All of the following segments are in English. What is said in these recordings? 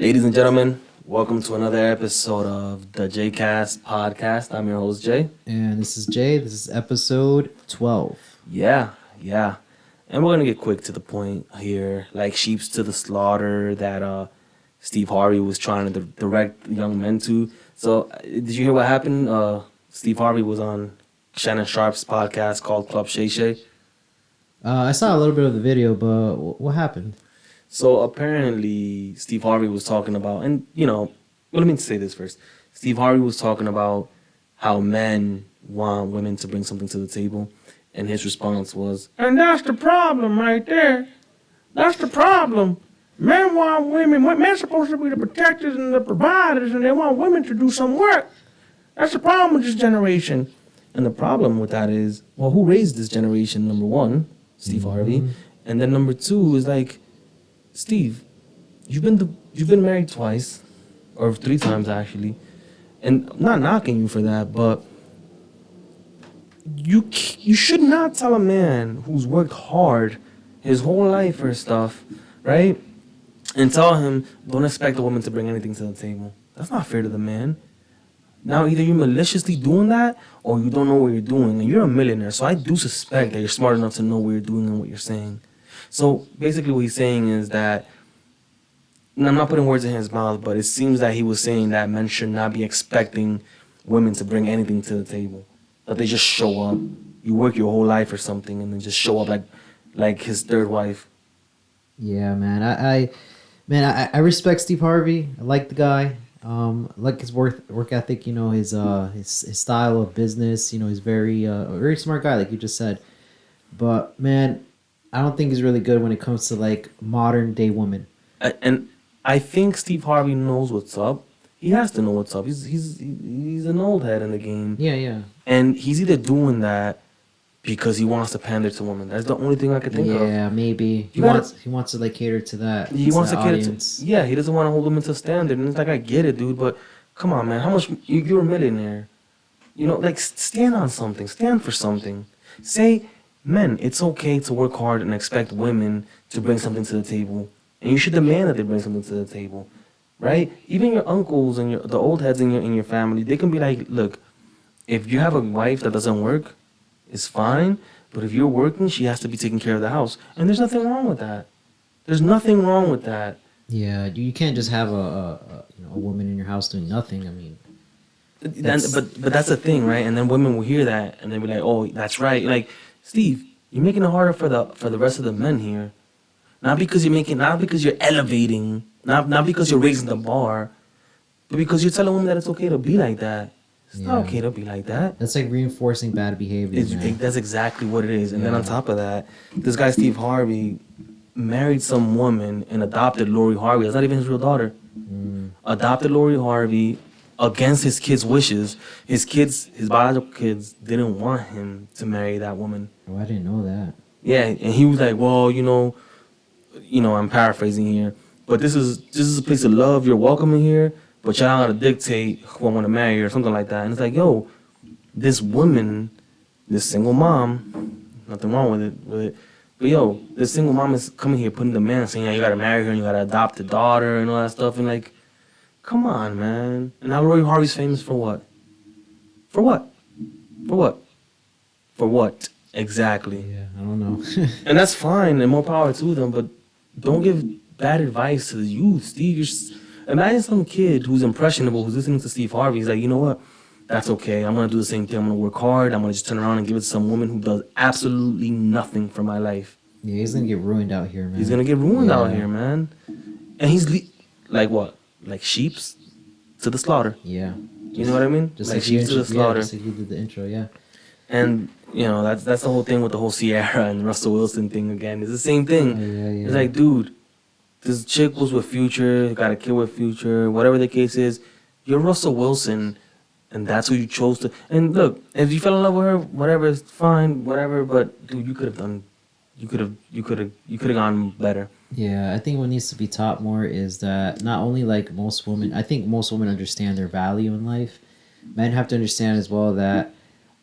Ladies and gentlemen, welcome to another episode of the Jaycast Podcast. I'm your host, Jay. And this is Jay. This is episode 12. Yeah. And we're going to get quick to the point here, like sheeps to the slaughter that Steve Harvey was trying to direct young men to. So, did you hear what happened? Steve Harvey was on Shannon Sharp's podcast called Club Shay Shay. I saw a little bit of the video, but what happened? So apparently Steve Harvey was talking about, and let me say this first. Steve Harvey was talking about how men want women to bring something to the table, and his response was, and that's the problem right there. That's the problem. Men want women. Men's supposed to be the protectors and the providers, and they want women to do some work. That's the problem with this generation. and the problem with that is, well, who raised this generation? Number one, Steve Harvey, and then number two is like, Steve, you've been married twice, or 3 times actually, and I'm not knocking you for that, but you should not tell a man who's worked hard his whole life for stuff, right? And tell him, don't expect a woman to bring anything to the table. That's not fair to the man. Now, either you're maliciously doing that, or you don't know what you're doing, and you're a millionaire, so I do suspect that you're smart enough to know what you're doing and what you're saying. So basically what he's saying is that, and I'm not putting words in his mouth, but it seems that he was saying that men should not be expecting women to bring anything to the table. That they just show up. You work your whole life or something and then just show up like his third wife. Yeah, man. I respect Steve Harvey. I like the guy. I like his work ethic. His style of business. He's very smart guy, like you just said. But man, I don't think he's really good when it comes to like modern day women. And I think Steve Harvey knows what's up. He has to know what's up. He's an old head in the game. Yeah. And he's either doing that because he wants to pander to women. That's the only thing I can think of. Yeah, maybe he wants to like cater to that. He wants to cater audience. to. Yeah, he doesn't want to hold them to standard. And it's like, I get it, dude, but come on, man. How much? You're a millionaire. Like, stand on something. Stand for something. Say, men, it's okay to work hard and expect women to bring something to the table. And you should demand that they bring something to the table. Right? Even your uncles and the old heads in your family, they can be like, look, if you have a wife that doesn't work, it's fine. But if you're working, she has to be taking care of the house. And there's nothing wrong with that. There's nothing wrong with that. Yeah, you can't just have a woman in your house doing nothing. I mean, but that's the thing, right? And then women will hear that and they'll be like, oh, that's right. Like, Steve, you're making it harder for the rest of the men here. Not because you're elevating, not because you're raising the bar, but because you're telling women that it's okay to be like that. It's not okay to be like that. That's like reinforcing bad behavior. That's exactly what it is. And then on top of that, this guy Steve Harvey married some woman and adopted Lori Harvey. That's not even his real daughter. Adopted Lori Harvey against his kids' wishes. His biological kids didn't want him to marry that woman. Oh, I didn't know that. Yeah, and he was like, well, I'm paraphrasing here, but this is a place of love. You're welcome in here, but y'all gotta dictate who I want to marry or something like that. And it's like, yo, this woman, this single mom, nothing wrong with it. But yo, this single mom is coming here putting demands saying, yeah, you gotta marry her and you gotta adopt a daughter and all that stuff. And like, come on, man. And now Roy Harvey's famous for what? For what? For what? Exactly. Yeah, I don't know. And that's fine, and more power to them, but don't give bad advice to the youth, Steve. Imagine some kid who's impressionable, who's listening to Steve Harvey. He's like, you know what? That's okay. I'm going to do the same thing. I'm going to work hard. I'm going to just turn around and give it to some woman who does absolutely nothing for my life. Yeah, he's going to get ruined out here, man. He's going to get ruined out here, man. And he's like what? Like sheeps to the slaughter. Yeah. You know what I mean? Just like sheeps to the slaughter. Just like you did the intro, yeah. And that's the whole thing with the whole Sierra and Russell Wilson thing again. It's the same thing. Yeah. It's like, dude, this chick was with Future, got a kid with Future, whatever the case is. You're Russell Wilson, and that's who you chose to. And look, if you fell in love with her, whatever, it's fine, whatever. But dude, you could have gone better. Yeah, I think what needs to be taught more is that not only like most women, I think most women understand their value in life. Men have to understand as well that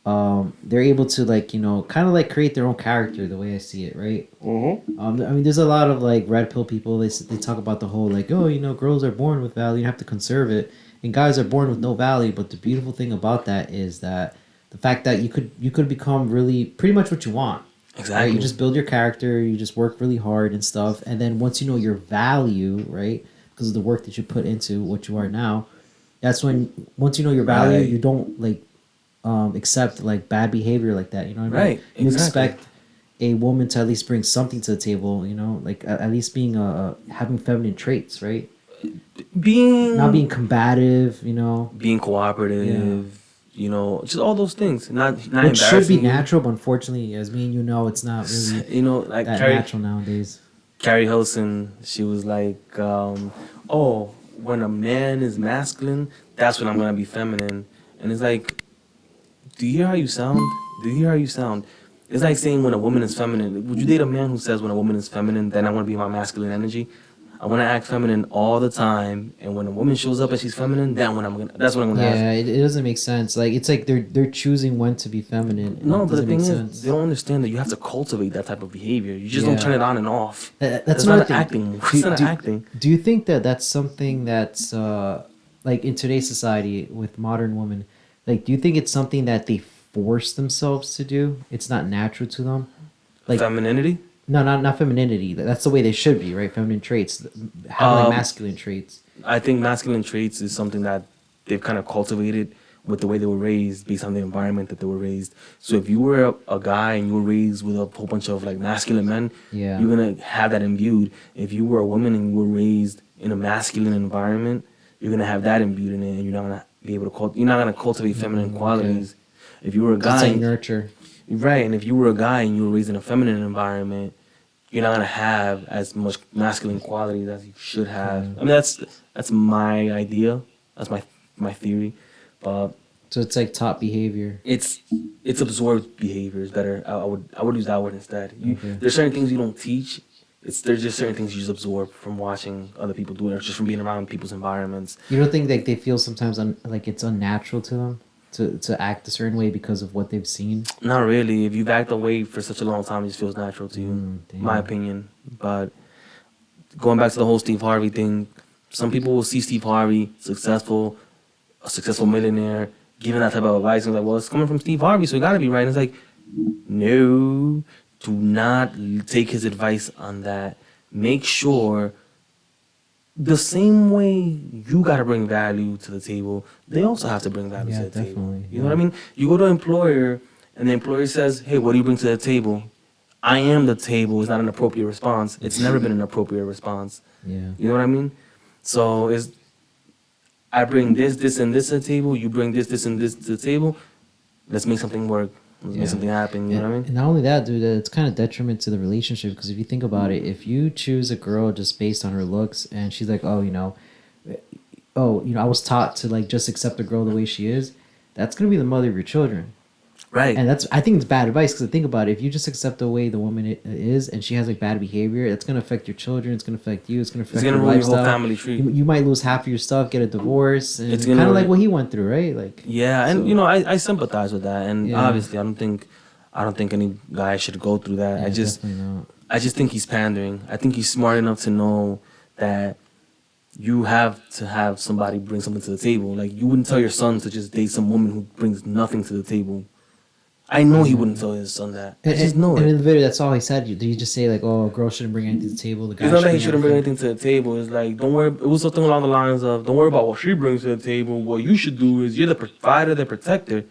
they're able to like kind of like create their own character the way I see it, right? Mm-hmm. I mean, there's a lot of like red pill people. They talk about the whole like, oh, girls are born with value, you have to conserve it, and guys are born with no value. But the beautiful thing about that is that the fact that you could become really pretty much what you want. Exactly. Right? You just build your character, you just work really hard and stuff, and then once you know your value, right, because of the work that you put into what you are now, that's when once you know your value, Right. you don't like accept like bad behavior like that. You know what I mean? Right, You exactly. expect a woman to at least bring something to the table. Like at least being having feminine traits, right? Not being combative. Being cooperative, just all those things. Not Which should be embarrassing you. natural, but unfortunately, as me and it's not really Like that Carrie, natural nowadays. Carrie Hilson, she was like, oh, when a man is masculine, that's when I'm gonna be feminine. And it's like, do you hear how you sound? Do you hear how you sound? It's like saying when a woman is feminine. Would you date a man who says when a woman is feminine, then I want to be my masculine energy? I want to act feminine all the time, and when a woman shows up and she's feminine, that's when I'm gonna ask. Yeah, it doesn't make sense. Like it's like they're choosing when to be feminine. and No, it but the doesn't thing make is, sense. they don't understand that you have to cultivate that type of behavior. You just don't Yeah. turn it on and off. That's not another thing. acting. It's not acting. Do you think that that's something that's like in today's society with modern women? Like, do you think it's something that they force themselves to do? It's not natural to them. Like Femininity. no, not femininity. That's the way they should be, right? Feminine traits, having like masculine traits. I think masculine traits is something that they've kind of cultivated with the way they were raised, based on the environment that they were raised. So if you were a guy and you were raised with a whole bunch of like masculine men, Yeah. you're gonna have that imbued. If you were a woman and you were raised in a masculine environment, you're gonna have that imbued in it, and you're not gonna be able to you're not gonna cultivate feminine qualities. If you were a It's guy, like nurture. right, and if you were a guy and you were raised in a feminine environment, you're not gonna have as much masculine qualities as you should have. I mean, that's my idea. That's my theory, but So it's like top behavior. it's absorbed behavior is better. I would use that word instead. Okay. There's certain things you don't teach. There's just certain things you just absorb from watching other people do it, or just from being around people's environments. You don't think like they feel sometimes like it's unnatural to them to act a certain way because of what they've seen? Not really. If you've acted away for such a long time, it just feels natural to you. Damn. My opinion. But going back to the whole Steve Harvey thing, some people will see Steve Harvey a successful millionaire, giving that type of advice, and like, well, it's coming from Steve Harvey, so it gotta be right. And it's like, no, do not take his advice on that. Make sure the same way you gotta bring value to the table, they also have to bring value Yeah, to the table. definitely, You know what I mean? You go to an employer, and the employer says, hey, what do you bring to the table? I am the table is not an appropriate response. It's never been an appropriate response. Yeah. You know what I mean? So I bring this, and this to the table. You bring this, and this to the table. Let's make something work. Let's make something happen. You know what I mean? And not only that, dude, it's kind of detriment to the relationship because if you think about it, if you choose a girl just based on her looks and she's like, I was taught to like just accept a girl the way she is, that's gonna be the mother of your children. Right. And I think it's bad advice because think about it. If you just accept the way the woman is and she has like bad behavior, it's gonna affect your children. It's gonna affect you. It's gonna affect your ruin your whole lifestyle. family tree. You might lose half of your stuff, get a divorce, and It's kind gonna of like ruin- what he went through, right? Like Yeah, and so- I sympathize with that, and Yeah. obviously I don't think any guy should go through that. Yeah, I just definitely not. think he's pandering. I think he's smart enough to know that you have to have somebody bring something to the table. Like you wouldn't tell your son to just date some woman who brings nothing to the table. I know he wouldn't tell his son that. I just know And it. in the video, that's all he said. Did he just say like, "Oh, a girl shouldn't bring anything to the table"? The guy It's not that he shouldn't bring everything? anything to the table. It's like, don't worry. It was something along the lines of, don't worry about what she brings to the table. What you should do is you're the provider, the protector.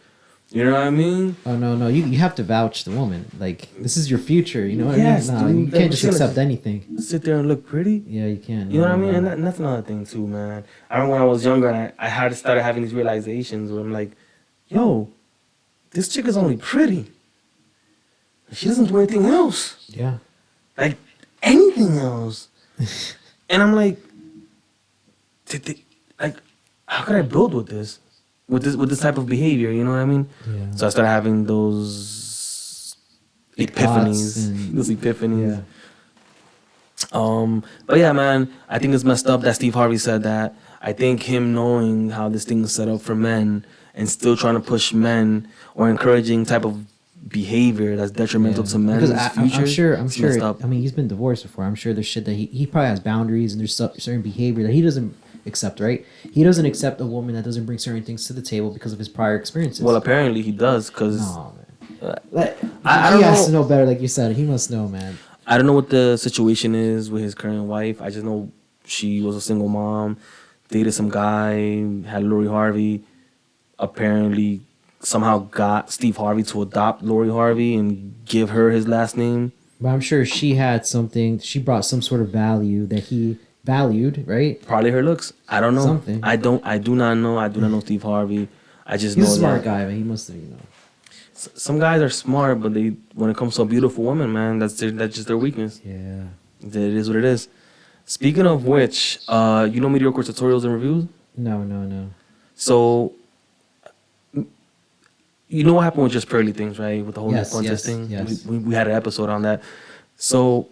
You know what I mean? Oh no, you have to vouch the woman. Like this is your future. You know what Yes, I mean? No, dude, you like, can't just she's gonna accept anything. Sit there and look pretty. Yeah, you can. You know what I mean? No. And that's another thing too, man. I remember when I was younger, and I had started having these realizations where I'm like, yo, this chick is only pretty. She doesn't do anything else. Yeah. Like anything else. And I'm like, how could I build with this? With this type of behavior, you know what I mean? Yeah. So I started having those Big thoughts epiphanies. and- Those epiphanies. Yeah. But yeah, man, I think it's messed up that Steve Harvey said that. I think him knowing how this thing is set up for men and still trying to push men or encouraging type of behavior that's detrimental to men's future. I'm sure. I mean, he's been divorced before. I'm sure there's shit that he probably has boundaries, and there's certain behavior that he doesn't accept. Right? He doesn't accept a woman that doesn't bring certain things to the table because of his prior experiences. Well, apparently he does, because I don't know. He has to know better, like you said. He must know, man. I don't know what the situation is with his current wife. I just know she was a single mom, dated some guy, had Lori Harvey. Apparently, somehow got Steve Harvey to adopt Lori Harvey and give her his last name. But I'm sure she had something. She brought some sort of value that he valued, right? Probably her looks. I don't know. Something. I do not know. I do not know Steve Harvey. I just know he's a smart that guy, man. He must have, some guys are smart, but when it comes to a beautiful woman, man, that's just their weakness. Yeah. It is what it is. Speaking of which, mediocre tutorials and reviews? No. So, you know what happened with just Pearly things, right? With the whole contest thing? Yes. We had an episode on that. So,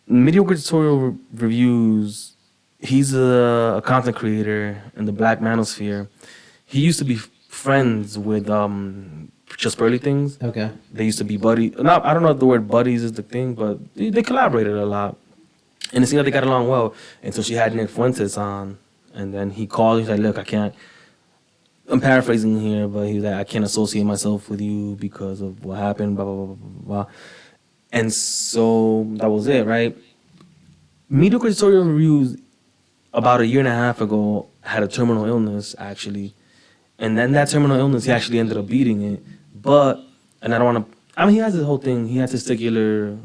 mediocre tutorial reviews, he's a content creator in the Black manosphere. He used to be friends with just Pearly things. Okay. They used to be buddies. I don't know if the word buddies is the thing, but they collaborated a lot. And it seemed like they got along well until she had Nick Fuentes on. And then he called. He's like, look, I can't. I'm paraphrasing here, but he was like, I can't associate myself with you because of what happened, blah, blah, blah, blah, blah. And so that was it, right? Mediocre tutorial reviews about a year and a half ago had a terminal illness, actually. And then that terminal illness, he actually ended up beating it. And I don't want to, he has this whole thing. He had testicular,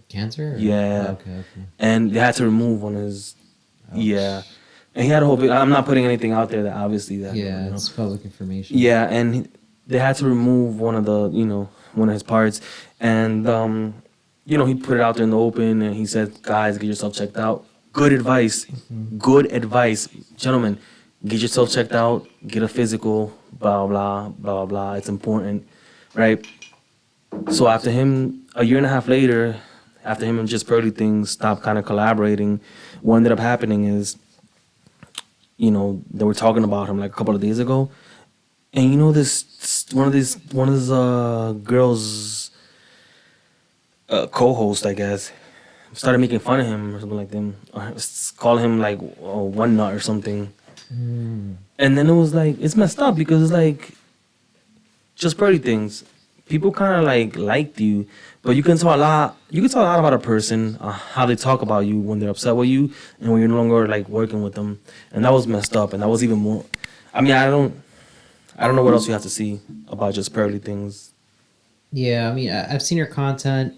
Cancer? Yeah. Okay. And they had to remove one of his, Ouch. yeah. And he had a whole big, I'm not putting anything out there that obviously that. Yeah, it's public information. Yeah, and they had to remove one of the, one of his parts. And, he put it out there in the open and he said, guys, get yourself checked out. Good advice. Mm-hmm. Good advice. Gentlemen, get yourself checked out. Get a physical, blah, blah, blah, blah. It's important, right? So after him, a year and a half later, after him and Just Pearly things stopped kind of collaborating, what ended up happening is, they were talking about him like a couple of days ago. And one of these girls' co-host, I guess, started making fun of him or something like them, or calling him like one nut or something. Mm. And then it was like, it's messed up because it's like, Just Pearly things. People kind of liked you, but you can tell a lot about a person, how they talk about you when they're upset with you and when you're no longer working with them. And that was messed up. And that was even more, I don't know what else you have to see about Just Pearly things. Yeah, I've seen her content.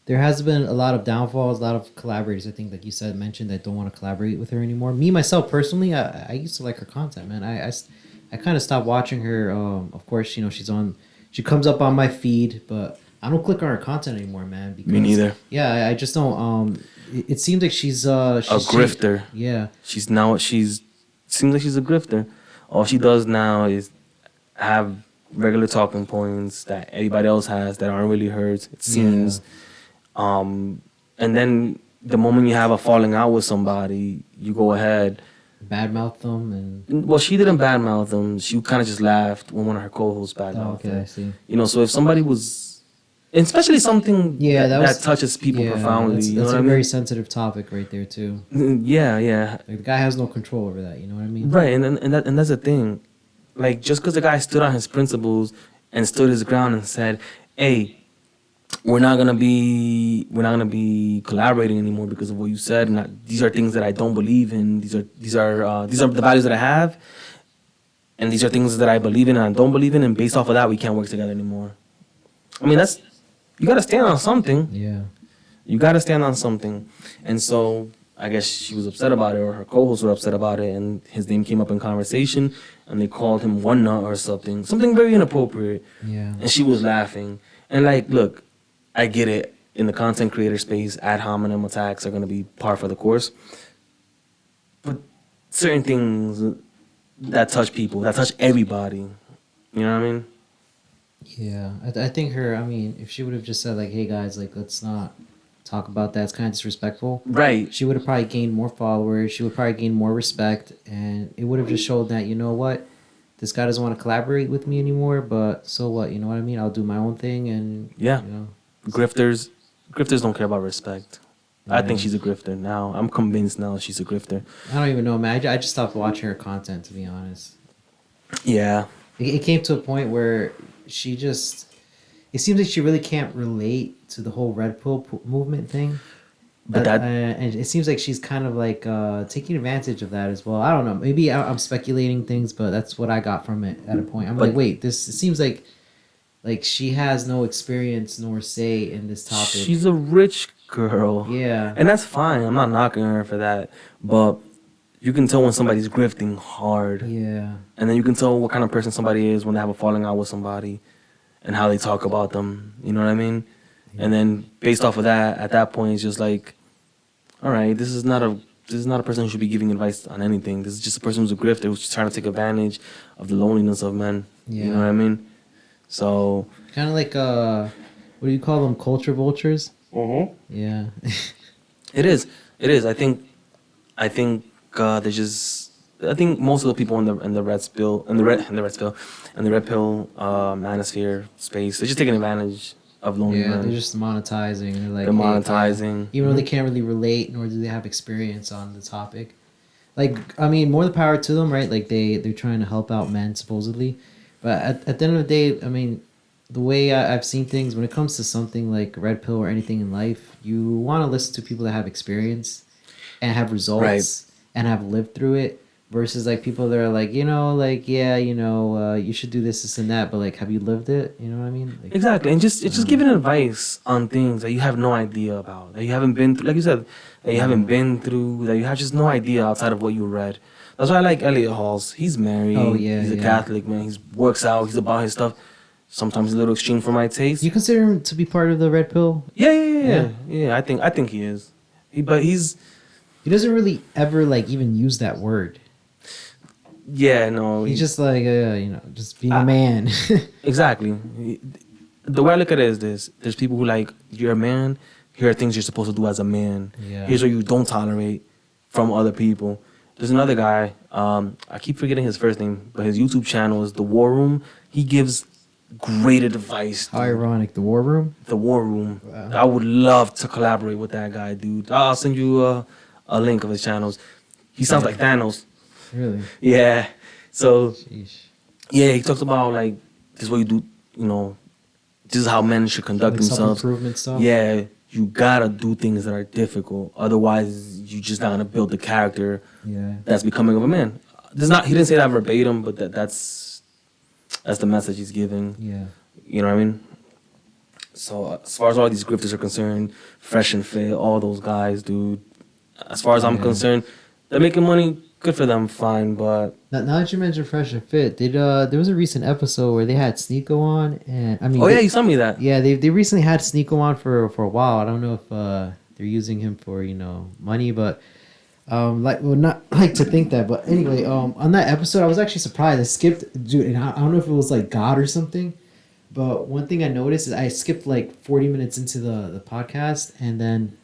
There has been a lot of downfalls, a lot of collaborators, I think, like you said, mentioned, that don't want to collaborate with her anymore. Me, myself, personally, I used to like her content, man. I kind of stopped watching her. Of course, she comes up on my feed, but I don't click on her content anymore, man. Because, me neither. Yeah, I just don't. It seems like she's a grifter. Yeah. Seems like she's a grifter. All she does now is have regular talking points that everybody else has that aren't really hers, it seems. Yeah. And then the moment you have a falling out with somebody, you go ahead. Badmouth them and. Well, she didn't badmouth them. She kind of just laughed when one of her co-hosts badmouthed her. Okay, I see. So if somebody was, especially something that touches people profoundly. That's a very sensitive topic right there too. Yeah. The guy has no control over that. You know what I mean? Right, and that's the thing. Just because the guy stood on his principles and stood his ground and said, "Hey, we're not gonna be collaborating anymore because of what you said. And these are things that I don't believe in. These are the values that I have, and these are things that I believe in and I don't believe in. And based off of that, we can't work together anymore." That's, you gotta stand on something. Yeah. You gotta stand on something, and so I guess she was upset about it, or her co-hosts were upset about it, and his name came up in conversation, and they called him one nut or something very inappropriate. Yeah. And she was laughing, and look. I get it. In the content creator space, ad hominem attacks are going to be par for the course. But certain things that touch people, that touch everybody, you know what I mean? Yeah, I think her, if she would have just said, hey guys, let's not talk about that, it's kind of disrespectful. Right. She would have probably gained more followers. She would probably gain more respect. And it would have just showed that, you know what? this guy doesn't want to collaborate with me anymore, but so what? You know what I mean? I'll do my own thing, and Yeah. you know, Grifters don't care about respect. I think Yeah. she's a grifter now. I'm convinced now she's a grifter. I don't even know, man. I just stopped watching her content, to be honest. Yeah. It came to a point where she just. It seems like she really can't relate to the whole red pill movement thing. But that And it seems like she's kind of like taking advantage of that as well. I don't know. Maybe I'm speculating things, but that's what I got from it at a point. I'm But- like, wait, this it seems like she has no experience nor say in this topic. she's a rich girl. Yeah. And that's fine. I'm not knocking her for that. But you can tell when somebody's grifting hard. Yeah. And then you can tell what kind of person somebody is when they have a falling out with somebody and how they talk about them. You know what I mean? And then based off of that, at that point, it's just like, all right, this is not a person who should be giving advice on anything. This is just a person who's a grifter who's just trying to take advantage of the loneliness of men. Yeah. You know what I mean? So. Kind of like what do you call them? Culture vultures. Yeah. It is. I think there's just. I think most of the people in the red pill manosphere space, they're just taking advantage of lonely Yeah, men. they're just monetizing. They're like They're monetizing. even though they can't really relate, nor do they have experience on the topic. Like, I mean, more the power to them, right? Like they're trying to help out men supposedly, but at the end of the day, I mean, the way I've seen things when it comes to something like red pill or anything in life, you want to listen to people that have experience and have results Right. and have lived through it. Versus like people that are like, you should do this and that, but like, have you lived it? You know what I mean? Like, Exactly, and it's just giving advice on things that you have no idea about, that you haven't been through, like you said, that you haven't been through, that you have just no idea outside of what you read. That's why I like Elliot Halls. He's married. Oh, yeah, He's a yeah. Catholic, man. He works out. He's about his stuff. Sometimes a little extreme for my taste. you consider him to be part of the red pill? Yeah. I think he is. But he's. He doesn't really ever like even use that word. Yeah, no. He's just like, just being a man. Exactly. The way I look at it is this: there's people who like, you're a man. Here are things you're supposed to do as a man. Yeah. Here's what you don't tolerate from other people. There's another guy. I keep forgetting his first name, but his YouTube channel is TheWarRoom. He gives great advice. How ironic, TheWarRoom. TheWarRoom. Wow. I would love to collaborate with that guy, dude. I'll send you a link of his channels. He sounds like Thanos. Really? Yeah. So. Sheesh. Yeah, he talks about like this is what you do, this is how men should conduct Like themselves. self-improvement stuff. Yeah, you gotta do things that are difficult. Otherwise, you just not gonna build the character Yeah. that's becoming of a man. He didn't say that verbatim, but that's the message he's giving. Yeah. You know what I mean? So as far as all these grifters are concerned, Fresh and Fit, all those guys, dude. As far as I'm Yeah. concerned, they're making money. Good for them, fine, but Now that you mentioned Fresh and Fit, there was a recent episode where they had Sneako on, and I mean, oh yeah, you told me that. yeah, they recently had Sneako on for a while. I don't know if they're using him for money, but not like to think that. But anyway, on that episode, I was actually surprised. I skipped, dude, and I don't know if it was like God or something, but one thing I noticed is I skipped like 40 minutes into the podcast, and then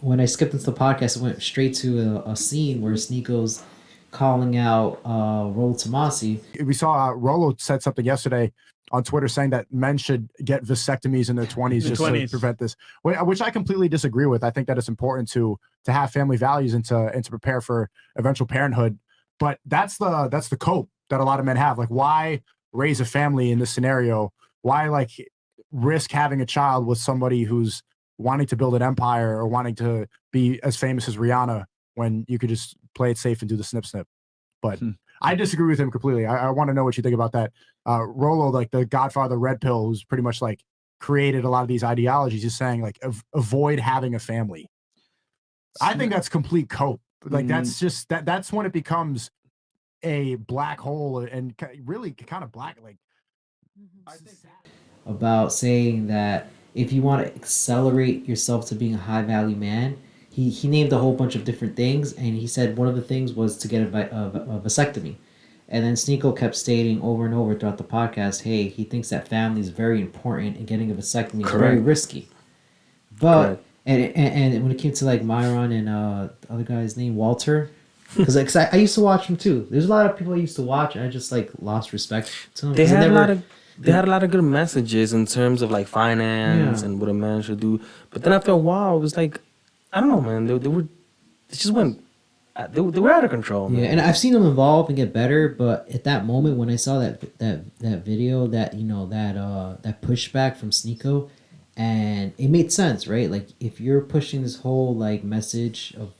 when I skipped into the podcast, I went straight to a scene where Sneako's calling out Rolo Tomasi. We saw Rolo said something yesterday on Twitter saying that men should get vasectomies in their 20s just to prevent this, which I completely disagree with. I think that it's important to have family values and to prepare for eventual parenthood. But that's the cope that a lot of men have. Like, why raise a family in this scenario? Why like risk having a child with somebody who's wanting to build an empire or wanting to be as famous as Rihanna when you could just play it safe and do the snip. But I disagree with him completely. I want to know what you think about that. Rolo, like the Godfather Red Pill, who's pretty much like created a lot of these ideologies, is saying like avoid having a family. I think that's complete cope. Like that's just that's when it becomes a black hole and really kind of black. Like About saying that if you want to accelerate yourself to being a high value man, he named a whole bunch of different things, and he said one of the things was to get a vasectomy. And then Sneako kept stating over and over throughout the podcast, hey, he thinks that family is very important and getting a vasectomy is very risky. But and when it came to like Myron and the other guy's name, Walter, Because I used to watch them too. There's a lot of people I used to watch, and I just like lost respect to them. They had a lot of good messages in terms of like finance and what a man should do. But then after a while, it was like, I don't know, man. They just went. They were out of control. Man. Yeah, and I've seen them evolve and get better, but at that moment when I saw that video, that that pushback from Sneako, and it made sense, right? Like if you're pushing this whole like message of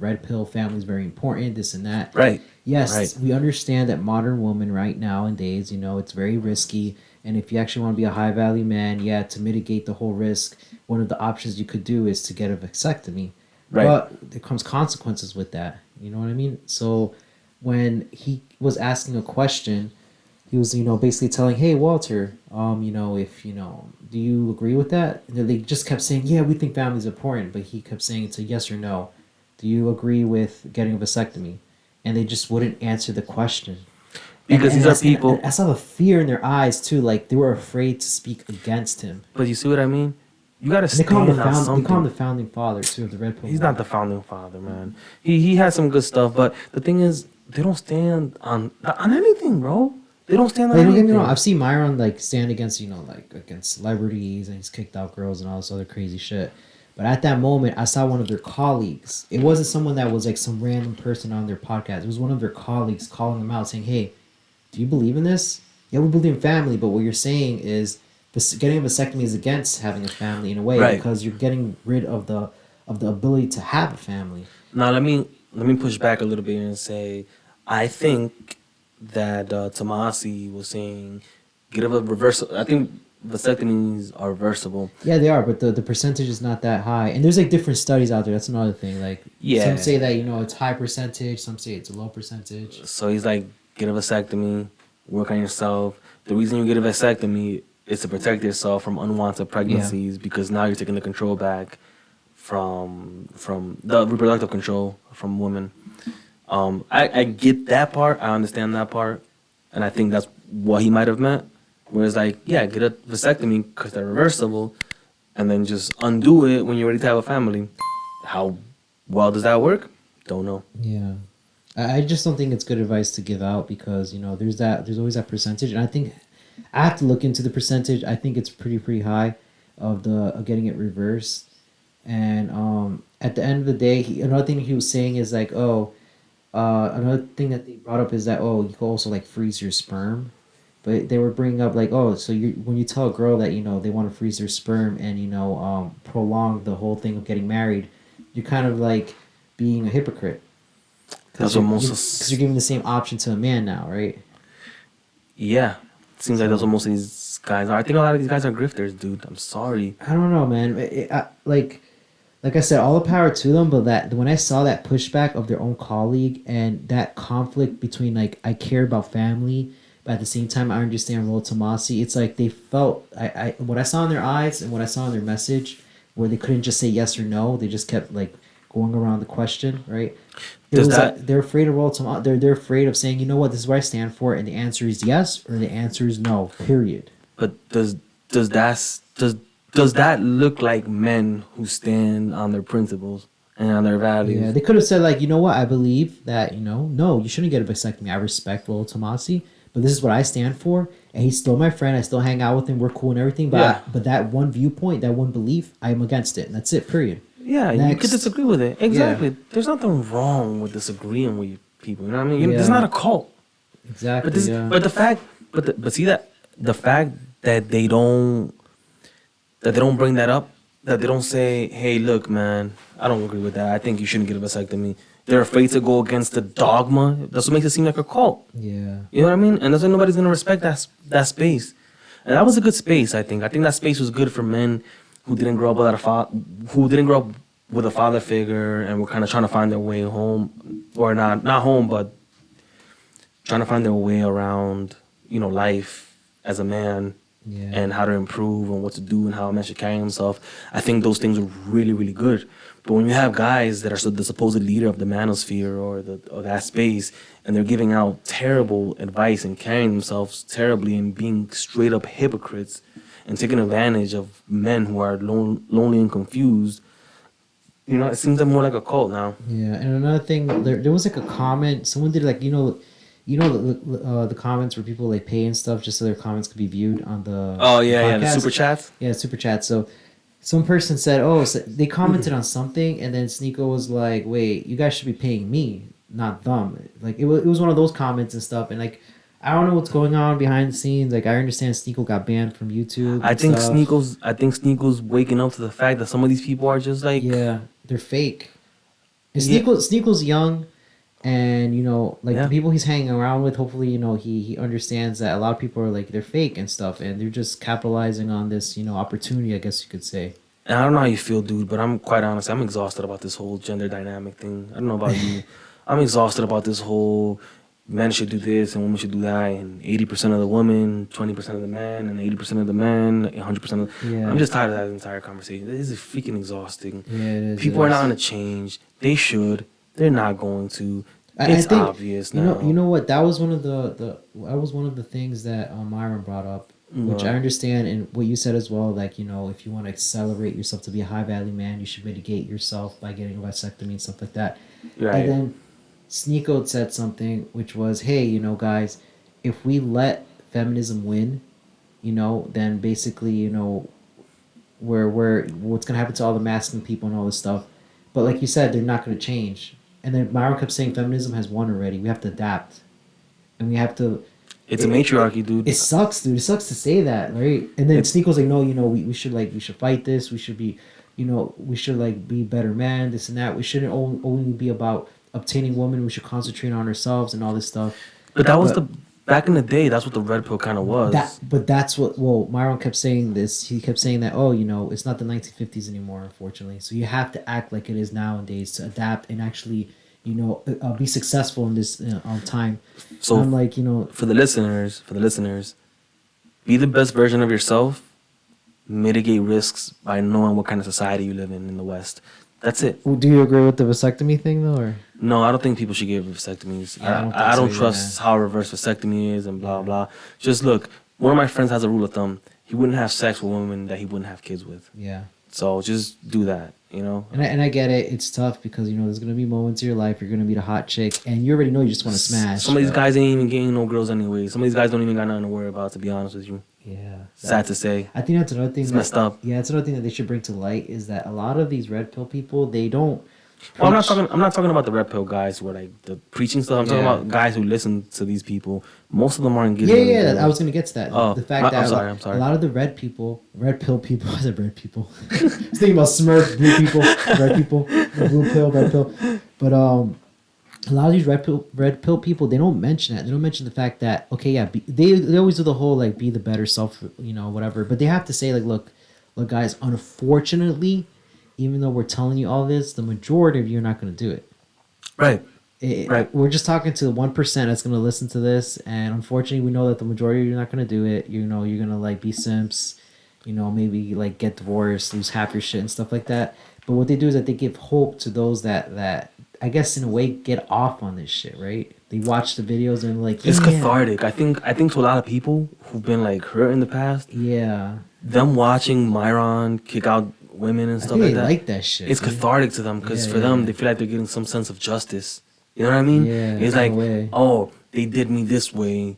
red pill family is very important, this and that. Right. Yes, right. We understand that modern woman right nowadays, it's very risky, and if you actually want to be a high value man, to mitigate the whole risk, one of the options you could do is to get a vasectomy. Right. But there comes consequences with that. You know what I mean? So when he was asking a question, he was, basically telling, hey, Walter, if, do you agree with that? And they just kept saying, yeah, we think family's important. But he kept saying it's a yes or no. Do you agree with getting a vasectomy? And they just wouldn't answer the question. Because these are people. I saw the fear in their eyes, too. Like, they were afraid to speak against him. But you see what I mean? You gotta stand on something. They call him the founding father too of the Red Pill. He's not the founding father, man. He has some good stuff, but the thing is, they don't stand on anything, bro. They don't stand on anything. Don't get me wrong. I've seen Myron like stand against against celebrities, and he's kicked out girls and all this other crazy shit. But at that moment, I saw one of their colleagues. It wasn't someone that was like some random person on their podcast. It was one of their colleagues calling them out, saying, "Hey, do you believe in this? Yeah, we believe in family, but what you're saying is." Getting a vasectomy is against having a family in a way because you're getting rid of the ability to have a family. Now let me push back a little bit and say I think that Tomasi was saying get a reversal. I think vasectomies are reversible. Yeah, they are, but the percentage is not that high. And there's like different studies out there. That's another thing. Like some say that it's high percentage, some say it's a low percentage. So he's like get a vasectomy, work on yourself. The reason you get a vasectomy is to protect yourself from unwanted pregnancies because now you're taking the control back from the reproductive control from women. I get that part. I understand that part. And I think that's what he might have meant. Whereas get a vasectomy because they're reversible and then just undo it when you're ready to have a family. How well does that work? Don't know. Yeah. I just don't think it's good advice to give out because, there's always that percentage. And I think I have to look into the percentage. I think it's pretty high of getting it reversed. And at the end of the day, another thing he was saying is like, another thing that they brought up is that you can also like freeze your sperm. But they were bringing up like, so when you tell a girl that they want to freeze their sperm and prolong the whole thing of getting married, you're kind of like being a hypocrite. Because you're giving the same option to a man now, right? Yeah. Seems like that's what most of these guys are. I think a lot of these guys are grifters, dude. I'm sorry. I don't know, man. Like I said, all the power to them. But when I saw that pushback of their own colleague and that conflict between like I care about family, but at the same time I understand Rollo Tomasi, it's like they felt what I saw in their eyes and what I saw in their message, where they couldn't just say yes or no. They just kept like going around the question, right? They're afraid of Rollo Tomasi. They're afraid of saying, you know what, this is what I stand for, and the answer is yes or the answer is no. Period. But does that look like men who stand on their principles and on their values? Yeah, they could have said like, you know what, I believe that no, you shouldn't get a vasectomy. I respect Rollo Tomasi, but this is what I stand for, and he's still my friend. I still hang out with him. We're cool and everything. But but that one viewpoint, that one belief, I'm against it, and that's it. Period. Yeah, you could disagree with it. Exactly. Yeah. There's nothing wrong with disagreeing with people. You know what I mean? It's not a cult. Exactly. But the fact that they don't bring that up, that they don't say, hey, look, man, I don't agree with that. I think you shouldn't get a vasectomy. They're afraid to go against the dogma. That's what makes it seem like a cult. Yeah. You know what I mean? And that's why nobody's gonna respect that space. And that was a good space. I think that space was good for men who didn't grow up with a father figure and were kind of trying to find their way home, or not home, but trying to find their way around, life as a man, and how to improve and what to do and how a man should carry himself. I think those things are really, really good. But when you have guys that are the supposed leader of the manosphere or that space, and they're giving out terrible advice and carrying themselves terribly and being straight up hypocrites and taking advantage of men who are lonely and confused, You know, it seems more like a cult now. Yeah, and another thing, there was like a comment. Someone did like the comments where people like pay and stuff just so their comments could be viewed on the. Oh yeah, the the super chats. Yeah, super chat. So, some person said, so they commented on something, and then Sneako was like, "Wait, you guys should be paying me, not them." Like it was one of those comments and stuff, and like. I don't know what's going on behind the scenes. Like I understand Sneako got banned from YouTube. I think Sneako's waking up to the fact that some of these people are just like they're fake. And Sneako's young, and the people he's hanging around with. Hopefully, he understands that a lot of people are like they're fake and stuff, and they're just capitalizing on this opportunity. I guess you could say. And I don't know how you feel, dude, but I'm quite honest. I'm exhausted about this whole gender dynamic thing. I don't know about you. I'm exhausted about this whole. Men should do this and women should do that, and 80% of the women, 20% of the men, and 80% of the men, 100% of the... Yeah. I'm just tired of that entire conversation. This is freaking exhausting. Yeah, it is. People are not going to change. They should. They're not going to. It's obvious now. You know what? That was one of the things that Myron brought up, which I understand, and what you said as well. Like if you want to accelerate yourself to be a high value man, you should mitigate yourself by getting a vasectomy and stuff like that. Right. And then Sneako said something which was, hey, guys, if we let feminism win, then basically, what's gonna happen to all the masculine people and all this stuff. But like you said, they're not gonna change. And then Myron kept saying feminism has won already. We have to adapt, and we have to. It's a matriarchy, dude. It sucks, dude. It sucks to say that, right? And then Sneako's like, no, we should fight this. We should be, we should be better men. This and that. We shouldn't only be about obtaining women. We should concentrate on ourselves and all this stuff. But that was back in the day. That's what the red pill kind of was. That's what. Well, Myron kept saying this. He kept saying that. It's not the 1950s anymore, unfortunately. So you have to act like it is nowadays to adapt and actually, be successful in this time. So I'm like, for the listeners, be the best version of yourself. Mitigate risks by knowing what kind of society you live in the West. That's it. Well, do you agree with the vasectomy thing though, or? No, I don't think people should get vasectomies. I don't trust how reverse vasectomy is and blah blah. Just look, one of my friends has a rule of thumb: he wouldn't have sex with women that he wouldn't have kids with. Yeah. So just do that, And I get it. It's tough because there's gonna be moments in your life you're gonna meet a hot chick and you already know you just want to smash. Some of these guys ain't even getting no girls anyway. Some of these guys don't even got nothing to worry about, to be honest with you. Yeah. Sad to say. I think that's another thing. It's messed up. Yeah, it's another thing that they should bring to light is that a lot of these red pill people, they don't. Well, I'm not talking about the red pill guys who are like the preaching stuff. I'm talking about guys who listen to these people. Most of them aren't getting. Yeah. I was gonna get to that. Oh, the fact that I'm sorry. A lot of the red pill people. I said red people. I was thinking about Smurf, blue people, red people, blue pill, red pill. But a lot of these red pill people, they don't mention that. They don't mention the fact that they always do the whole like be the better self, whatever. But they have to say like, look, guys, unfortunately, even though we're telling you all this, the majority of you are not going to do it. Right. Right. We're just talking to the 1% that's going to listen to this, and unfortunately, we know that the majority of you are not going to do it. You're going to like be simps, maybe like get divorced, lose half your shit and stuff like that. But what they do is that they give hope to those that I guess in a way get off on this shit, right? They watch the videos and like it's cathartic. I think to a lot of people who've been like hurt in the past. Yeah. Them watching Myron kick out women and stuff like that. They like that shit. It's cathartic to them because for them they feel like they're getting some sense of justice. You know what I mean? Yeah. It's like, they did me this way,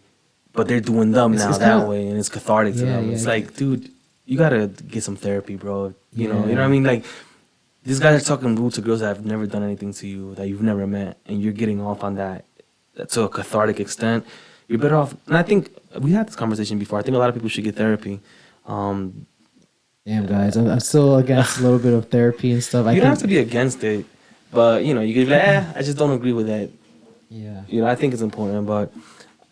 but they're doing them now that way, and it's cathartic to them. It's like, dude, you gotta get some therapy, bro. You know what I mean? Like. These guys are talking rude to girls that have never done anything to you, that you've never met, and you're getting off on that to a cathartic extent. You're better off. And I think we had this conversation before. I think a lot of people should get therapy. Damn, guys, I'm still against a little bit of therapy and stuff. You don't have to be against it, but you could be like, I just don't agree with that. Yeah. I think it's important, but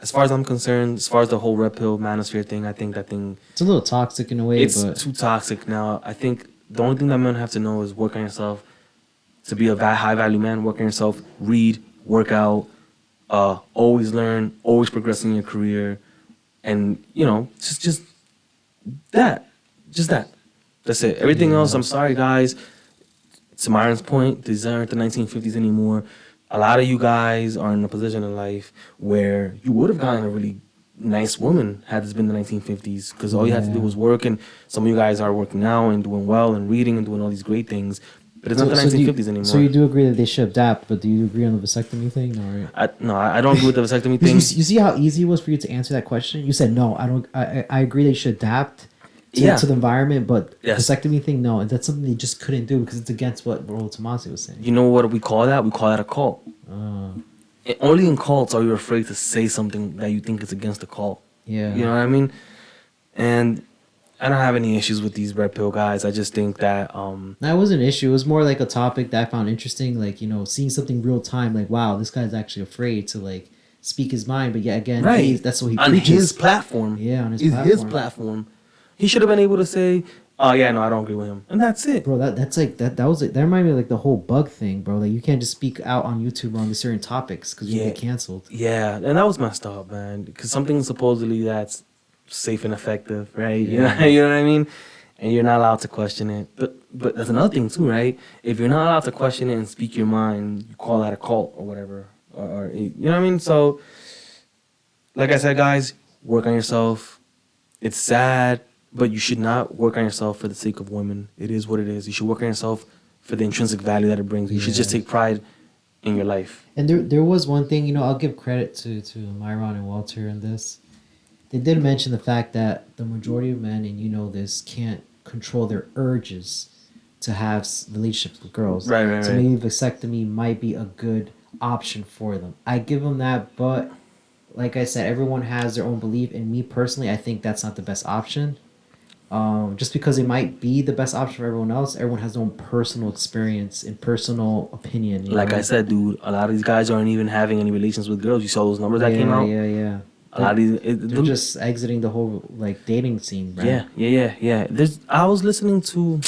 as far as I'm concerned, as far as the whole red pill manosphere thing, I think that thing. It's a little toxic in a way. It's too toxic now. I think. The only thing that men have to know is work on yourself. To be a high-value man, work on yourself. Read, work out, always learn, always progress in your career. And, just that. Just that. That's it. Everything else, I'm sorry, guys. To Myron's point, these aren't the 1950s anymore. A lot of you guys are in a position in life where you would have gotten a really nice woman had this been the 1950s, because all you had to do was work, and some of you guys are working now and doing well and reading and doing all these great things, But it's not the 1950s anymore. So you do agree that they should adapt, but do you agree on the vasectomy thing? No, right? No, I don't agree with the vasectomy thing. You see how easy it was for you to answer that question? You said no. I don't. I agree they should adapt to the environment, but vasectomy thing, no. And that's something they just couldn't do because it's against what Rollo Tomasi was saying. You know what we call that? We call that a cult. Only in cults are you afraid to say something that you think is against the cult. Yeah. You know what I mean? And I don't have any issues with these red pill guys. I just think that that was an issue. It was more like a topic that I found interesting, like, you know, seeing something real time, like, wow, this guy's actually afraid to like speak his mind, but yeah, again, that's what he on preaches. His platform. Yeah, on his it's platform. His platform. He should have been able to say, "Oh yeah, no, I don't agree with him," and that's it, bro. That's like that was that reminded me of like the whole bug thing, bro. Like you can't just speak out on YouTube on these certain topics because you get canceled. Yeah, and that was messed up, man. Because something supposedly that's safe and effective, right? Yeah. You know what I mean? And you're not allowed to question it. But that's another thing too, right? If you're not allowed to question it and speak your mind, you call that a cult or whatever, or you know what I mean? So, like I said, guys, work on yourself. It's sad, but you should not work on yourself for the sake of women. It is what it is. You should work on yourself for the intrinsic value that it brings. You should just take pride in your life. And there was one thing, you know, I'll give credit to Myron and Walter in this. They did mention the fact that the majority of men, and you know this, can't control their urges to have relationships with girls. Right. So maybe vasectomy might be a good option for them. I give them that, but like I said, everyone has their own belief. And me personally, I think that's not the best option. Just because it might be the best option for everyone else, everyone has their own personal experience and personal opinion. Like I said, dude, a lot of these guys aren't even having any relations with girls. You saw those numbers that came out? Yeah. A lot of these, they're just exiting the whole like dating scene, right? Yeah. I was listening to,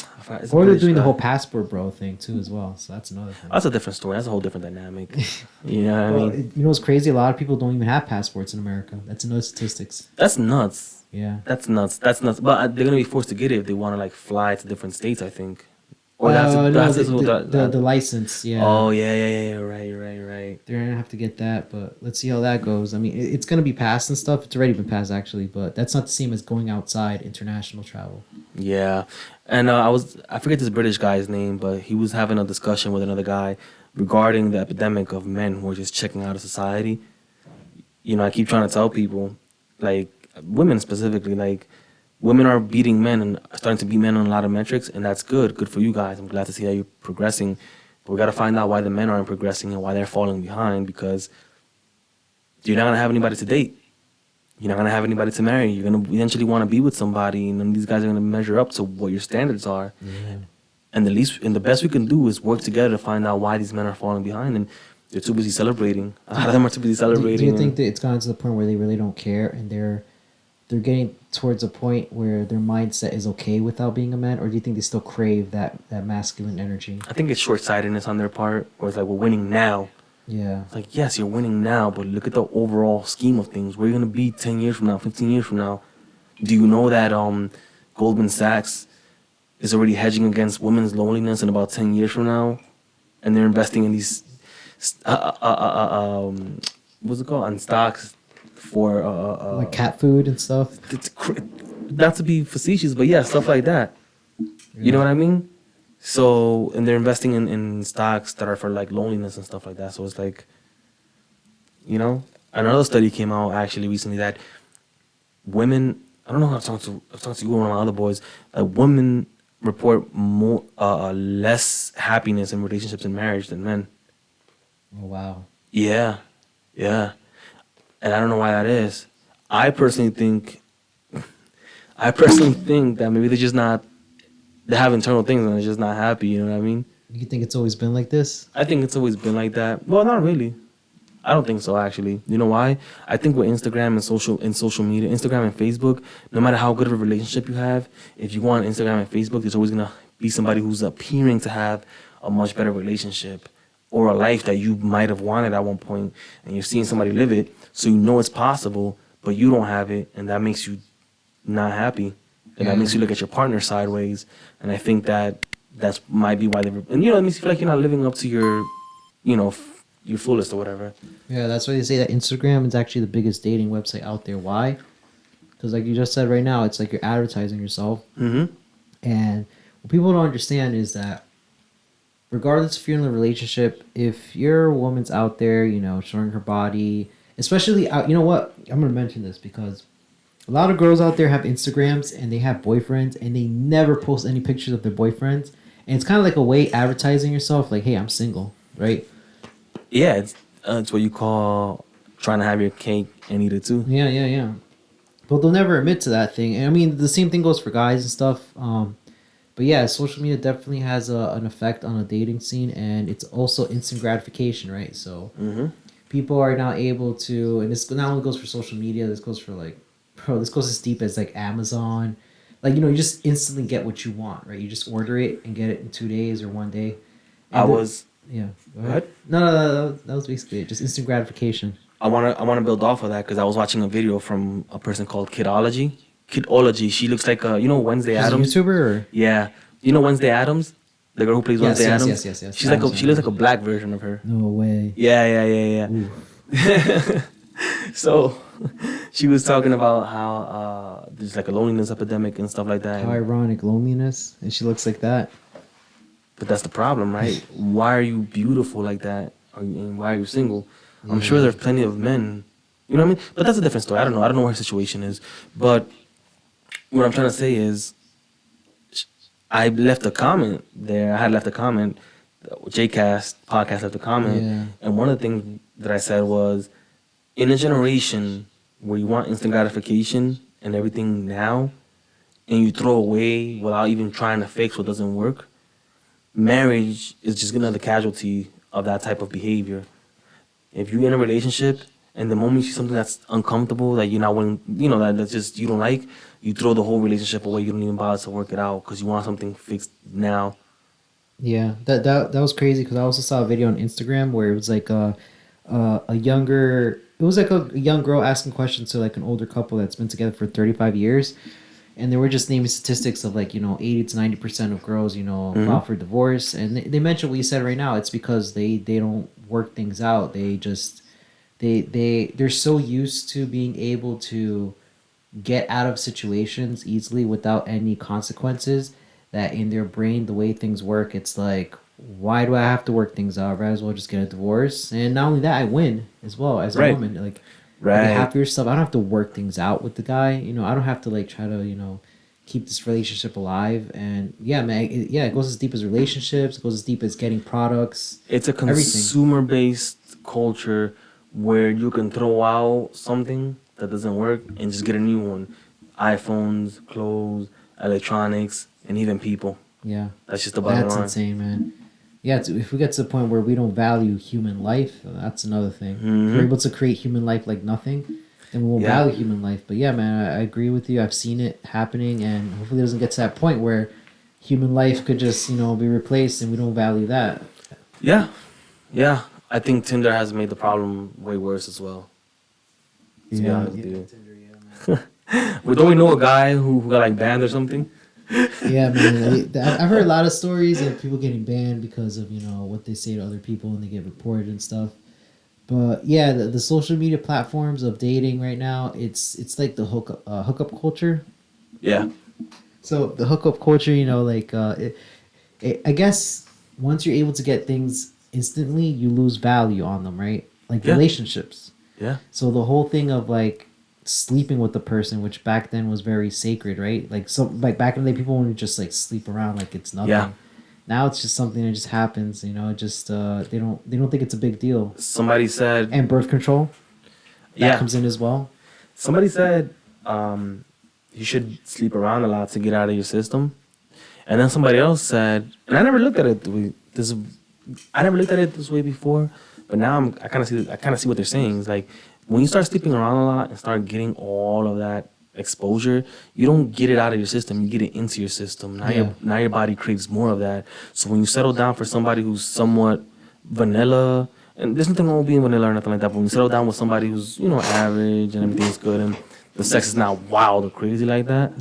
or they're doing the whole passport bro thing too as well. So that's another thing. That's a different story. That's a whole different dynamic. You know what I mean? You know what's crazy? A lot of people don't even have passports in America. That's another statistics. That's nuts. Yeah. That's nuts. But they're gonna be forced to get it if they want to like fly to different states, I think. Or the license, yeah. Oh yeah, right. They're gonna have to get that, but let's see how that goes. I mean, it's gonna be passed and stuff. It's already been passed actually, but that's not the same as going outside international travel. Yeah, and I forget this British guy's name, but he was having a discussion with another guy regarding the epidemic of men who are just checking out of society. You know, I keep trying to tell people, like women specifically, like. Women are beating men and starting to beat men on a lot of metrics, and that's good. Good for you guys. I'm glad to see that you're progressing. But we got to find out why the men aren't progressing and why they're falling behind, because you're not going to have anybody to date. You're not going to have anybody to marry. You're going to eventually want to be with somebody, and then these guys are going to measure up to what your standards are. Yeah. And the best we can do is work together to find out why these men are falling behind, and they're too busy celebrating. A lot of them are too busy celebrating. Do you think that it's gotten to the point where they really don't care and they're getting towards a point where their mindset is okay without being a man, or do you think they still crave that masculine energy? I think it's short-sightedness on their part, or it's like, we're winning now. Yeah. It's like, yes, you're winning now, but look at the overall scheme of things. Where are you going to be 10 years from now, 15 years from now? Do you know that Goldman Sachs is already hedging against women's loneliness in about 10 years from now? And they're investing in these, what's it called? On stocks for like cat food and stuff. Not to be facetious, but yeah, stuff like that. You know what I mean? So, and they're investing in stocks that are for like loneliness and stuff like that. So it's like, you know, another study came out actually recently that women, I don't know how I've talked to you or one of my other boys, that women report more less happiness in relationships and marriage than men. Oh wow. Yeah. And I don't know why that is. I personally think that maybe they have internal things and they're just not happy, you know what I mean? You think it's always been like this? I think it's always been like that. Well, not really. I don't think so, actually. You know why? I think with Instagram and social media, Instagram and Facebook, no matter how good of a relationship you have, if you go on Instagram and Facebook, there's always going to be somebody who's appearing to have a much better relationship or a life that you might have wanted at one point, and you're seeing somebody live it, so you know it's possible, but you don't have it, and that makes you not happy, and that makes you look at your partner sideways, and I think that's might be why and you know, it makes you feel like you're not living up to your, you know, your fullest or whatever. Yeah, that's why they say that Instagram is actually the biggest dating website out there. Why? Because like you just said right now, it's like you're advertising yourself, and what people don't understand is that regardless if you're in a relationship, if your woman's out there, you know, showing her body, especially out, you know what? I'm gonna mention this because a lot of girls out there have Instagrams and they have boyfriends and they never post any pictures of their boyfriends, and it's kind of like a way advertising yourself, like, hey, I'm single, right? Yeah, it's what you call trying to have your cake and eat it too. Yeah. But they'll never admit to that thing. And I mean, the same thing goes for guys and stuff. But yeah, social media definitely has an effect on the dating scene, and it's also instant gratification, right? So people are now able to, and this not only goes for social media, this goes for like, this goes as deep as like Amazon. Like, you know, you just instantly get what you want, right? You just order it and get it in 2 days or 1 day. Yeah. Go ahead. What? No, that was basically it. Just instant gratification. I wanna build off of that because I was watching a video from a person called Kidology. She looks like Wednesday She's Addams. a YouTuber, or? Yeah, you know Wednesday Addams, the girl who plays Wednesday Addams. Yes. She's she looks like a black version of her. No way. Yeah. So she was talking about how there's like a loneliness epidemic and stuff like that. How ironic, loneliness, and she looks like that. But that's the problem, right? Why are you beautiful like that? And why are you single? I'm sure there's plenty of men. You know what I mean? But that's a different story. I don't know what her situation is. But what I'm trying to say is, I left a comment there. I had left a comment. Jaycast Podcast left a comment. Yeah. And one of the things that I said was, in a generation where you want instant gratification and everything now, and you throw away without even trying to fix what doesn't work, marriage is just another casualty of that type of behavior. If you're in a relationship and the moment you see something that's uncomfortable, that you're not willing, you know, that's just you don't like, you throw the whole relationship away. You don't even bother to work it out because you want something fixed now. Yeah, that was crazy because I also saw a video on Instagram where it was like a young girl asking questions to like an older couple that's been together for 35 years. And they were just naming statistics of like, you know, 80 to 90% of girls, you know, file for divorce. And they mentioned what you said right now. It's because they don't work things out. They just, they're so used to being able to get out of situations easily without any consequences that in their brain, the way things work, it's like, why do I have to work things out? I might as well just get a divorce. And not only that, I win as well as a woman. Like, Right. Be happy with yourself. I don't have to work things out with the guy. You know, I don't have to like try to, you know, keep this relationship alive. And yeah, man, it goes as deep as relationships. It goes as deep as getting products. It's a consumer-based culture where you can throw out something that doesn't work and just get a new one. iPhones, clothes, electronics, and even people. Yeah. That's just the bottom line. That's insane, man. Yeah, if we get to the point where we don't value human life, that's another thing. If we're able to create human life like nothing, then we won't value human life. But yeah, man, I agree with you. I've seen it happening, and hopefully it doesn't get to that point where human life could just, you know, be replaced and we don't value that. Yeah. I think Tinder has made the problem way worse as well. To be honest with you. Well, don't we know a guy who got like banned or something? Yeah, man. I've heard a lot of stories of people getting banned because of, you know, what they say to other people and they get reported and stuff. But yeah, the social media platforms of dating right now, it's like the hookup culture. Yeah. So the hookup culture, you know, like I guess once you're able to get things instantly, you lose value on them, right? Like relationships. Yeah. So the whole thing of like sleeping with the person, which back then was very sacred, right? Like back in the day, people wouldn't just like sleep around like it's nothing. Yeah. Now it's just something that just happens, you know. Just they don't think it's a big deal. Somebody said. And birth control. That comes in as well. Somebody said you should sleep around a lot to get out of your system, and then somebody else said, and I never looked at it this way before, but now I kind of see what they're saying. It's like, when you start sleeping around a lot and start getting all of that exposure, you don't get it out of your system. You get it into your system. Now your body craves more of that. So when you settle down for somebody who's somewhat vanilla, and there's nothing wrong with being vanilla or nothing like that, but when you settle down with somebody who's, you know, average and everything's good and the sex is not wild or crazy like that,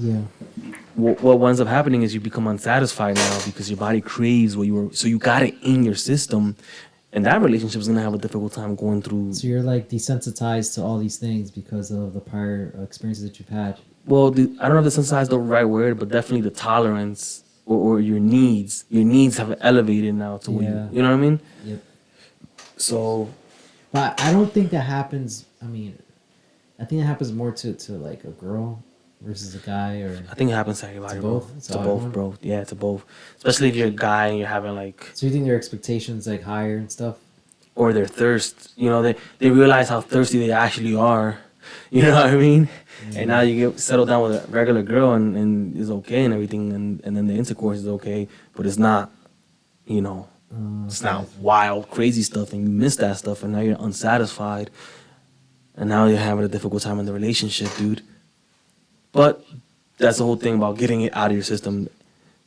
what ends up happening is you become unsatisfied now because your body craves what you were. So you got it in your system. And that relationship is going to have a difficult time going through. So you're like desensitized to all these things because of the prior experiences that you've had. Well, I don't know if desensitized is the right word, but definitely the tolerance or your needs have elevated now to where you know what I mean? Yep. So, but I don't think that happens. I mean, I think it happens more to like a girl versus a guy, or I think it happens to everybody, to bro. both. To both, bro. Yeah, to both. Especially if you're a guy and you're having like. So you think their expectations like higher and stuff? Or their thirst, you know, they realize how thirsty they actually are. You know what I mean? Mm-hmm. And now you get settled down with a regular girl and it's okay and everything, and then the intercourse is okay, but it's not, you know, it's not wild, crazy stuff, and you miss that stuff, and now you're unsatisfied, and now you're having a difficult time in the relationship, dude. But that's the whole thing about getting it out of your system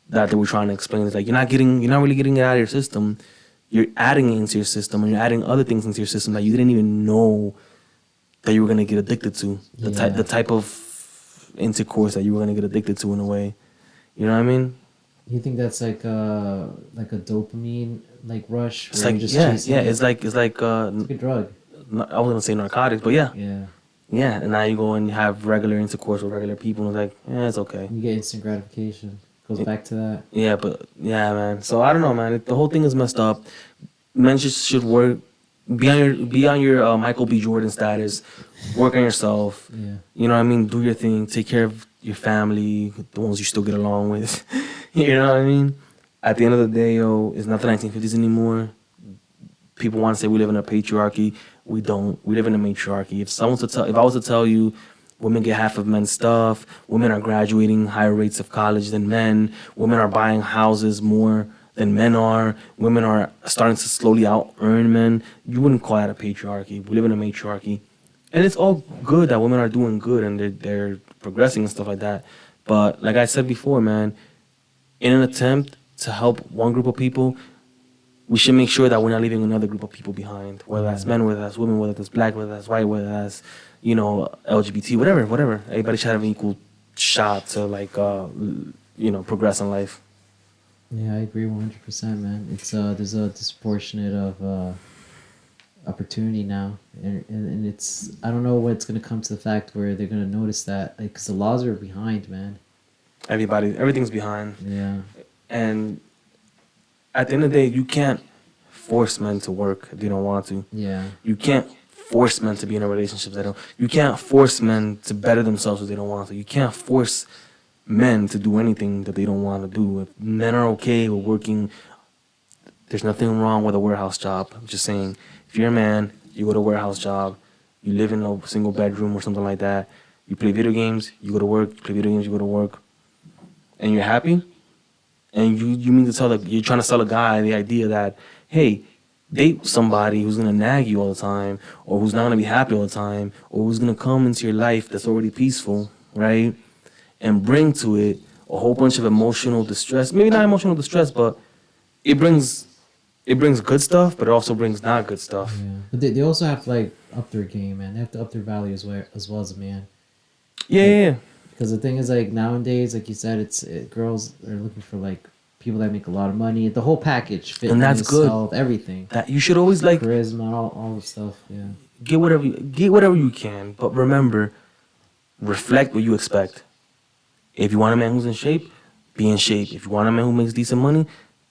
that they were trying to explain. It's like you're not really getting it out of your system. You're adding it into your system, and you're adding other things into your system that you didn't even know that you were gonna get addicted to. The type of intercourse that you were gonna get addicted to in a way. You know what I mean? You think that's like a dopamine like rush? It's like it's like it's like a drug. I was gonna say narcotics, but yeah. Yeah, and now you go and you have regular intercourse with regular people, and it's like, it's okay. You get instant gratification. Goes back to that. Yeah, but man. So I don't know, man. The whole thing is messed up. Men should work. Be on your Michael B. Jordan status. Work on yourself. Yeah. You know what I mean? Do your thing. Take care of your family, the ones you still get along with. You know what I mean? At the end of the day, it's not the 1950s anymore. People want to say we live in a patriarchy. We don't. We live in a matriarchy. If I was to tell you, women get half of men's stuff, women are graduating higher rates of college than men, women are buying houses more than men are, women are starting to slowly out-earn men, you wouldn't call that a patriarchy. We live in a matriarchy. And it's all good that women are doing good and they're progressing and stuff like that. But like I said before, man, in an attempt to help one group of people, we should make sure that we're not leaving another group of people behind, whether that's men, whether that's women, whether that's black, whether that's white, whether that's, you know, LGBT, whatever. Everybody should have an equal shot to like, progress in life. Yeah, I agree 100%, man. It's there's a disproportionate of opportunity now, and it's, I don't know what's gonna come to the fact where they're gonna notice that, like, because the laws are behind, man. Everything's behind. Yeah. And at the end of the day, you can't force men to work if they don't want to. Yeah. You can't force men to be in a relationship you can't force men to better themselves if they don't want to. You can't force men to do anything that they don't want to do. If men are okay with working, there's nothing wrong with a warehouse job. I'm just saying, if you're a man, you go to a warehouse job, you live in a single bedroom or something like that, you play video games, you go to work, you play video games, you go to work, and you're happy, and you mean to tell you're trying to sell a guy the idea that, hey, date somebody who's gonna nag you all the time, or who's not gonna be happy all the time, or who's gonna come into your life that's already peaceful, right? And bring to it a whole bunch of emotional distress. Maybe not emotional distress, but it brings good stuff, but it also brings not good stuff. Yeah. But they also have to like up their game, man. They have to up their value as well as a man. Yeah. Because the thing is, like, nowadays, like you said, girls are looking for like people that make a lot of money, the whole package, fitness, and that's good. Health, everything. That you should always like charisma, all the stuff. Yeah. Get whatever you can, but remember, reflect what you expect. If you want a man who's in shape, be in shape. If you want a man who makes decent money,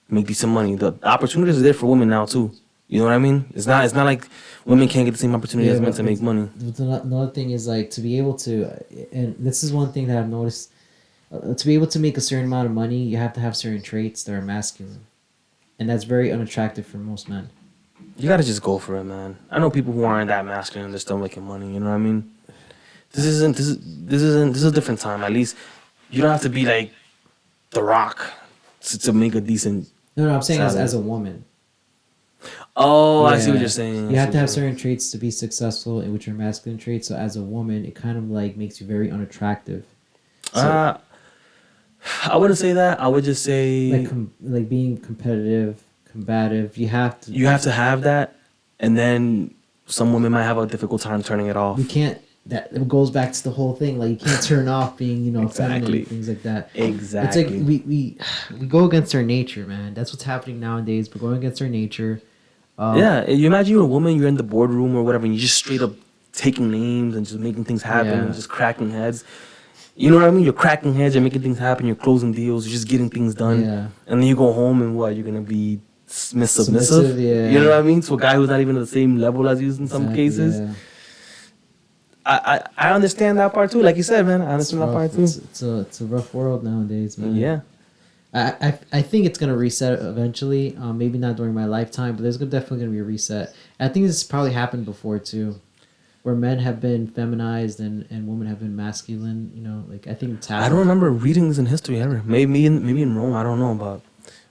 make decent money. The opportunities are there for women now too. You know what I mean? It's not like women can't get the same opportunity as men to make money. Another thing is like to be able to, and this is one thing that I've noticed, to be able to make a certain amount of money, you have to have certain traits that are masculine, and that's very unattractive for most men. You gotta just go for it, man. I know people who aren't that masculine and they're still making money. You know what I mean? This is a different time. At least you don't have to be like The Rock to make a decent. No, I'm saying as a woman. Oh, yeah. I see what you're saying. You have to have certain traits to be successful, which are masculine traits. So as a woman, it kind of like makes you very unattractive. So, I wouldn't say that. I would just say like being competitive, combative. You have to have that, and then some women might have a difficult time turning it off. You can't. That goes back to the whole thing. Like you can't turn off being, exactly. feminine, things like that. Exactly. It's like we go against our nature, man. That's what's happening nowadays. We're going against our nature. You imagine you're a woman, you're in the boardroom or whatever, and you're just straight up taking names and just making things happen and just cracking heads. You know what I mean? You're cracking heads, you're making things happen, you're closing deals, you're just getting things done. Yeah. And then you go home and what? You're gonna be submissive. Yeah. You know what I mean? To a guy who's not even at the same level as you in some cases. Yeah. I understand that part too. Like you said, man, I understand that part too. It's a rough world nowadays, man. Yeah. I think it's gonna reset eventually. Maybe not during my lifetime, but there's definitely gonna be a reset. I think this probably happened before too, where men have been feminized and women have been masculine. You know, like I think it's happened. I don't remember reading this in history ever. Maybe in Rome. I don't know, but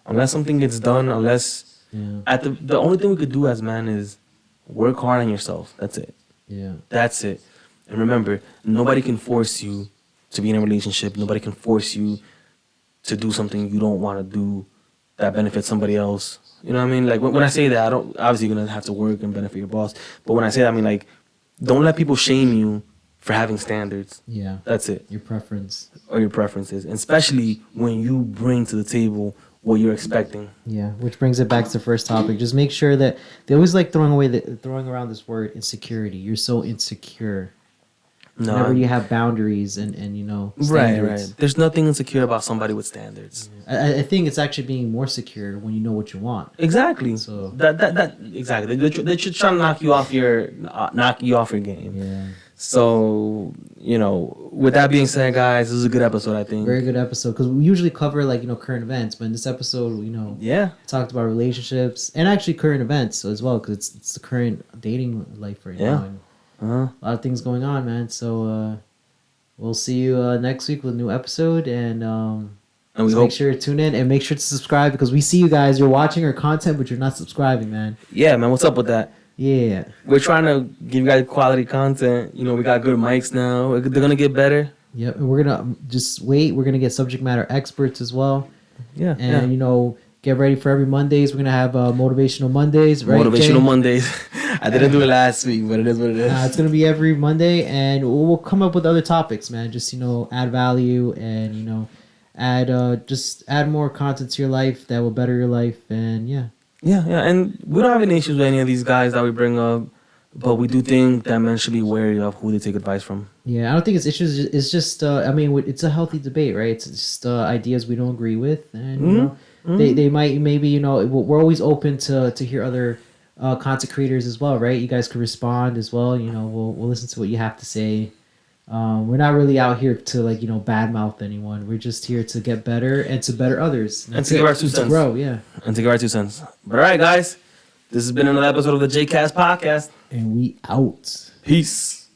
unless something gets done, the only thing we could do as men is work hard on yourself. That's it. Yeah. That's it. And remember, nobody can force you to be in a relationship. Nobody can force you to do something you don't want to do that benefits somebody else. You know what I mean? Like when I say that, I don't obviously you're gonna have to work and benefit your boss. But when I say that, I mean like, don't let people shame you for having standards. Yeah. That's it. Your preference. Or your preferences, and especially when you bring to the table what you're expecting. Yeah, which brings it back to the first topic. Just make sure that they always like throwing around this word insecurity. You're so insecure. No. Whenever you have boundaries and you know standards. Right. There's nothing insecure about somebody with standards. I think it's actually being more secure when you know what you want. Exactly. So that exactly. They should try to knock you off your game. Yeah. So, you know, with that being said, guys, this is a good episode, I think. Very good episode, because we usually cover like, you know, current events, but in this episode, you know, talked about relationships and actually current events as well, because it's the current dating life right now. And a lot of things going on, man. So we'll see you next week with a new episode, and we make sure to tune in and make sure to subscribe, because we see you guys. You're watching our content, but you're not subscribing, man. Yeah, man. What's up with that? Yeah. We're trying to give you guys quality content. You know, we got good mics now. They're going to get better. Yep. And we're going to just wait. We're going to get subject matter experts as well. Yeah. And, you know, get ready for every Mondays. We're going to have Motivational Mondays, right? Motivational Mondays. I didn't do it last week, but it is what it is. It's going to be every Monday, and we'll come up with other topics, man. Just, you know, add value and, you know, add more content to your life that will better your life. And, yeah. Yeah, and we don't have any issues with any of these guys that we bring up, but we do think that men should be wary of who they take advice from. Yeah, I don't think it's issues. It's just, I mean, it's a healthy debate, right? It's just ideas we don't agree with, and you know, they might maybe, you know, we're always open to hear other content creators as well, right? You guys could respond as well. You know, we'll listen to what you have to say. We're not really out here to, like, you know, badmouth anyone. We're just here to get better and to better others. And to give our 2 cents. Grow, yeah. And to give our 2 cents. But all right, guys. This has been another episode of the Jaycast Podcast. And we out. Peace.